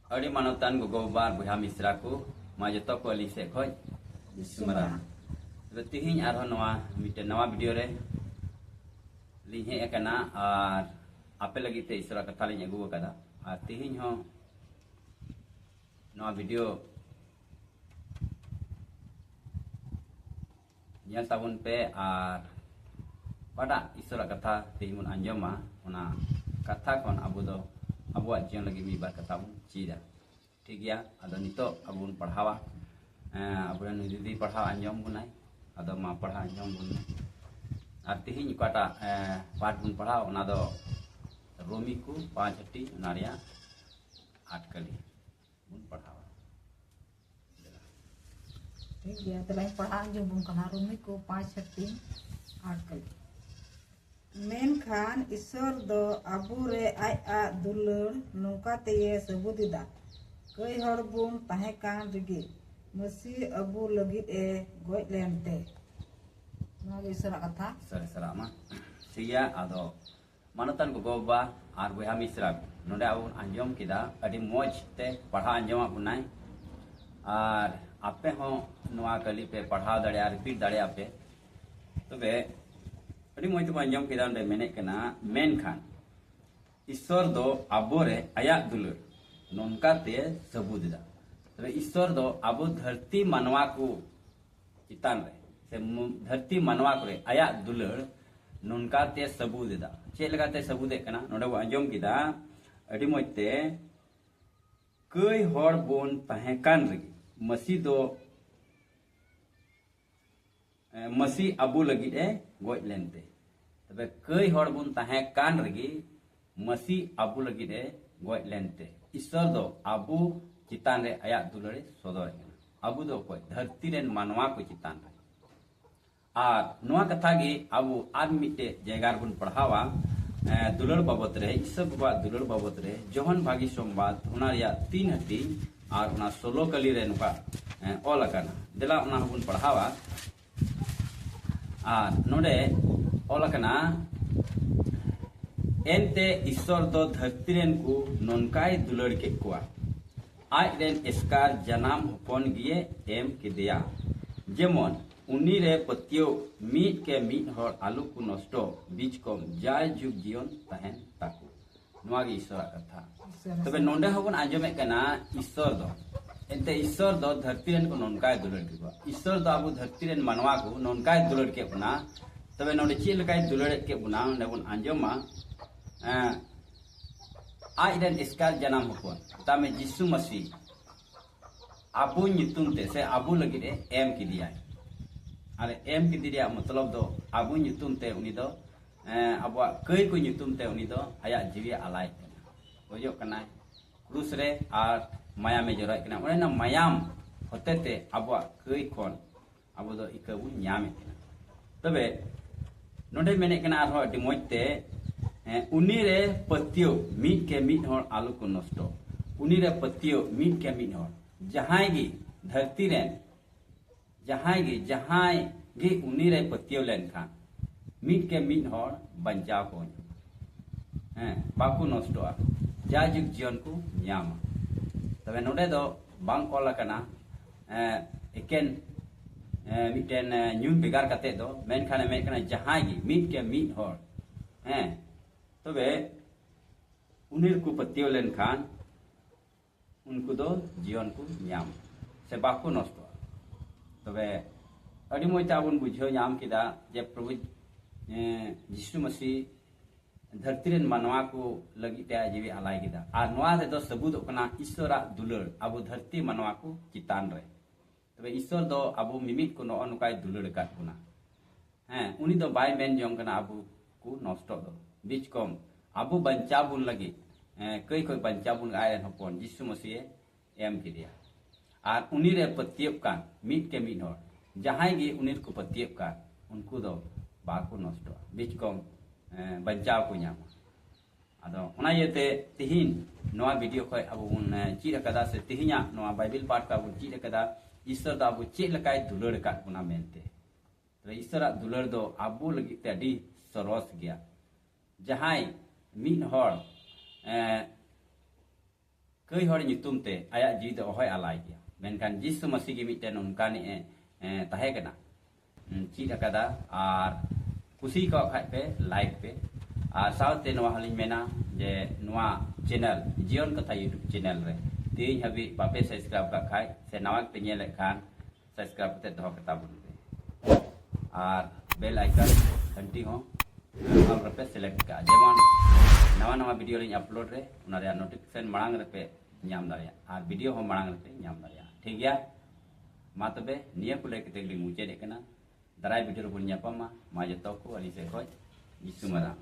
अड़ी मानवतान गोबार बुहा मिश्रा को मा जतो को अली से खोज सुमरा तिहिन आरो नवा मिटे नवा वीडियो रे ली हे एकना और आपे लगी ते इसरा कथा लिन अगु कदा और तिहिन हो नवा video nyal tabun pe ar pada isra kata timun anjama ona kata kon abu do abuat jion lagi mi bar kata bun cida ठीक ya ado nito abun पढ़ावा abun didi पढ़ावा anjom bunai ado ma पढ़ा anjom bun ar tihin kata part bun पढ़ावा ona do romi ku 5 hati naria 8 kali bun पढ़ावा ठीक है तो line पढ़ा जो बुन कहा रूमी को 5 छठी 8 कल मेनखान ईश्वर दो अबू रे आय आ दुलड़ नौका ते सबुदिदा कई हर बुन तहे कान रिगे मसी अबू लगी ए गोय लेनते ना ईश्वर कथा सर सरामा सिया आदो मानतान को गोबा आर बुहा मिश्रा नोडे अबुन अंजम किदा अडी मौज ते पढ़ा अंजम बुनाई आर आपे हो नवा कली पे पढ़ा दड़े रिपीट दड़े आपे तबे अड़ी मोय तो अंजम किदा नडे मेने कना मेन खान ईश्वर दो आबोरे आया दुलर नोनका ते सबुदिदा तबे ईश्वर दो आबो धरती मानवा को चितान रे से धरती मानवा को रे आया दुलर नोनका ते सबुदिदा चे लगा ते सबुदे कना नोडे अंजम किदा अड़ी मोय ते कई हर बोन तहे कान रे मसी दो मसी अबू लगी ए गोज लेनते तबे कई हर बुन तहे कान रगी मसी अबू लगी ए गोज लेनते ईश्वर दो अबू चितान रे आया दुलड़े सदर अबू दो कोई धरती रेन मानवा को चितान रे आर नवा कथा गे अबू आर मिटे जयगार बुन पढ़ावा दुलड़ बाबत रे ईश्वर बाबा दुलड़ बाबत रे जोहन भागी सोमवार होना रिया 3 हटी और 16 कली रे नुका ऑल अकाना देला उना बुन पढ़ावा और नोडे ऑल अकाना एनते ईश्वर दो धरती रेन को नोनकाय दुलड़ के कुआ आज रेन एस्कार जनाम होपन गिए एम के दिया जेमन उनी रे पतियो मीट के मीट हर आलू को नष्टो बीच कम जाय जुग जीवन तहन ताकू नवा गे ईश्वर कथा तबे नोंडे हबन आंजमे कना ईश्वर दो एते ईश्वर दो धरती रेन को नोनकाय दुलड़ के ईश्वर दो आबू धरती रेन मानवा को नोनकाय दुलड़ के बुना तबे नोंडे चे लकाय दुलड़ के बुना नोंडे बुन आंजमा आज रेन इसकार जन्म होपन तामे यीशु मसीह आबू नितुम ते से आबू लगी रे एम की दिया अरे एम की दिया मतलब दो आबू नितुम ते उनी दो अबवा कई को नितुम ते उनी दो आया जीवी आलाय ओजो कना क्रूस रे और माया में जराय कना ओना मायाम होते ते अबवा कई कोन अबो दो इकबु न्यामे तबे नोडे मेने कना आरो अडी मोजते उनी रे पतियो मीट के मीट हर आलू को नष्टो उनी रे पतियो मीट के मीट हर जहां गी धरती रे जहां गी उनी रे पतियो लेन खान मीट के मीट हर बंचाव को बाकू नष्टो जा जुग जीवन को न्याम तबे नोडे दो बांग ऑल कना एकेन मिटेन न्यू बेगार कते दो मेन खाने में कना जहां गी मीट के मीट हर तबे उनिर को पतियो लेन खान उनको दो जीवन को न्याम से बाकू नष्टो तबे अड़ी मोइता बुन बुझो न्याम किदा जे प्रभु यीशु मसीह धरती रेन मानवा को लगी ते जीवी आलाय किदा आ नवा रे दो सबूत कना ईश्वर दुलड़ अबू धरती मानवा को चितान रे तबे ईश्वर दो अबू मिमित को नो अनुकाय दुलड़ काट बुना उनी दो बाय मेन जों कना अबू को नष्ट दो बीच कम अबू बंचा बुन लगी कई कोई बंचा बुन आय हपन यीशु मसीह एम की दिया और उनी रे पतियब कान मीट के मीट हर जहां गे उनी को पतियब कान उनको दो बाको नष्ट बीच कम बंचाव को नाम आदो ओना येते तिहिन नवा वीडियो खय अबु उन चीर कदा से तिहिया नवा बाइबल पाठ का अबु चीर कदा ईश्वर दा अबु चे लकाय दुलड़ का गुना मेनते तो ईश्वर दुलड़ दो अबु लगी ते अडी सरस गया जहां मीन हर कई हर nyutum te ayak jiwi do ohoi alai dia menkan Jisu Masih gi miten unkani tahe kena cid akada ar kusi ko khai pe like pe ar saute noa halin mena je noa channel Jion Katha YouTube channel re tin habi bape subscribe ka khai se nawak te nyele khan subscribe te doh kata bun ar bell icon घंटी हो all repe select ka jemon nawa nawa video lin upload re una re notification marang repe nyam daria ar video ho marang repe nyam daria ठीक गया मा तबे निया को लेके तेगली मुचे देखना दराय video ro punya pama ma je toko ali se khoj Jisu Marang